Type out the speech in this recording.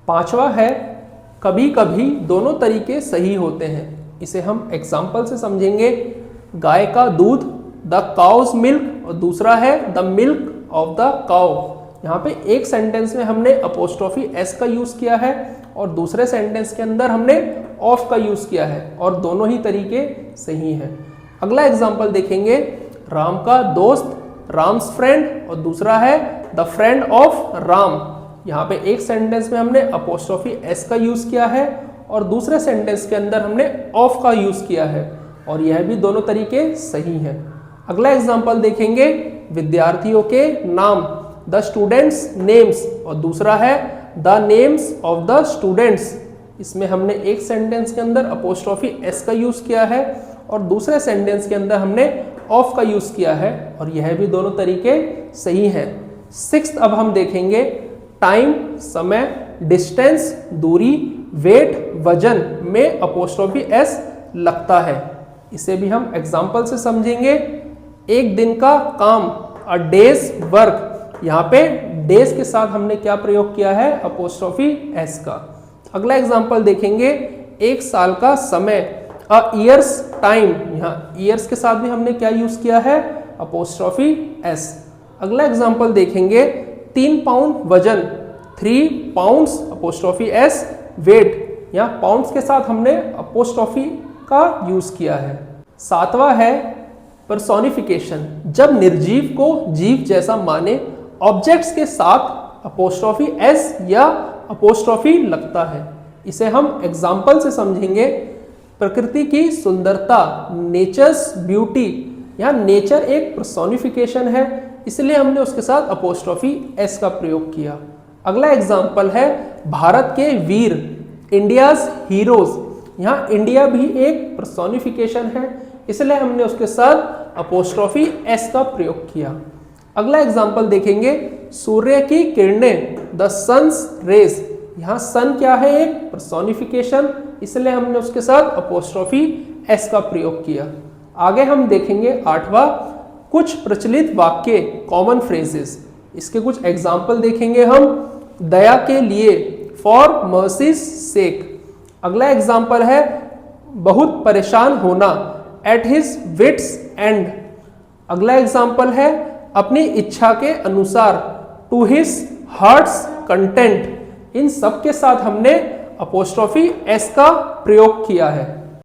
पांचवा है कभी कभी दोनों तरीके सही होते हैं। इसे हम एग्जाम्पल से समझेंगे। गाय का दूध, द काउज मिल्क, और दूसरा है the milk of the cow. यहाँ पे एक सेंटेंस में हमने अपोस्ट्रोफी एस का यूज किया है और दूसरे सेंटेंस के अंदर हमने ऑफ का यूज किया है, और दोनों ही तरीके सही हैं। अगला एग्जाम्पल देखेंगे। राम का दोस्त, राम्स फ्रेंड, और दूसरा है द फ्रेंड ऑफ राम। यहाँ पे एक सेंटेंस में हमने अपोस्ट्रोफी एस का यूज किया है और दूसरे सेंटेंस के अंदर हमने ऑफ का यूज किया है, और यह भी दोनों तरीके सही हैं। अगला एग्जाम्पल देखेंगे। विद्यार्थियों के नाम, द स्टूडेंट्स नेम्स, और दूसरा है the names of the students. इसमें हमने एक सेंटेंस के अंदर अपोस्ट्रोफी एस का यूज किया है और दूसरे सेंटेंस के अंदर हमने ऑफ का यूज किया है, और यह भी दोनों तरीके सही हैं। सिक्स्थ अब हम देखेंगे। टाइम समय, डिस्टेंस दूरी, वेट वजन में अपोस्ट्रोफी एस लगता है। इसे भी हम एग्जाम्पल से समझेंगे। एक दिन का काम, अ डेज वर्क। यहाँ पे डेज के साथ हमने क्या प्रयोग किया है? अपोस्ट्रोफी एस का। अगला एग्जाम्पल देखेंगे। एक साल का समय, अ ईयर्स टाइम। यहाँ ईयर्स के साथ भी हमने क्या यूज किया है? Apostrophe S. अगला एग्जाम्पल देखेंगे। 3 पाउंड वजन, 3 पाउंड्स अपोस्ट्रोफी एस वेट। यहाँ पाउंड्स के साथ हमने अपोस्ट्रोफी का यूज किया है। सातवां है पर्सोनिफिकेशन। जब निर्जीव को जीव जैसा माने ऑब्जेक्ट्स के साथ अपोस्ट्रोफी एस या अपोस्ट्रोफी लगता है। इसे हम एग्जाम्पल से समझेंगे। प्रकृति की सुंदरता, नेचर्स ब्यूटी। यहाँ नेचर एक पर्सोनिफिकेशन है, इसलिए हमने उसके साथ अपोस्ट्रोफी एस का प्रयोग किया। अगला एग्जाम्पल है भारत के वीर, इंडियाज हीरोज। यहाँ इंडिया भी एक पर्सोनिफिकेशन है, इसलिए हमने उसके साथ अपोस्ट्रोफी एस का प्रयोग किया। अगला एग्जाम्पल देखेंगे। सूर्य की किरणें, द सन्स रेज। यहाँ सन क्या है? एक पर्सोनिफिकेशन, इसलिए हमने उसके साथ अपोस्ट्रोफी एस का प्रयोग किया। आगे हम देखेंगे आठवां, कुछ प्रचलित वाक्य, कॉमन फ्रेजेस। इसके कुछ एग्जाम्पल देखेंगे हम। दया के लिए, फॉर मर्सीज सेक। अगला एग्जाम्पल है बहुत परेशान होना, एट हिज विट्स एंड। अगला एग्जाम्पल है अपनी इच्छा के अनुसार, टू हिज हार्ट्स कंटेंट। इन सब के साथ हमने अपोस्ट्रोफी एस का प्रयोग किया है।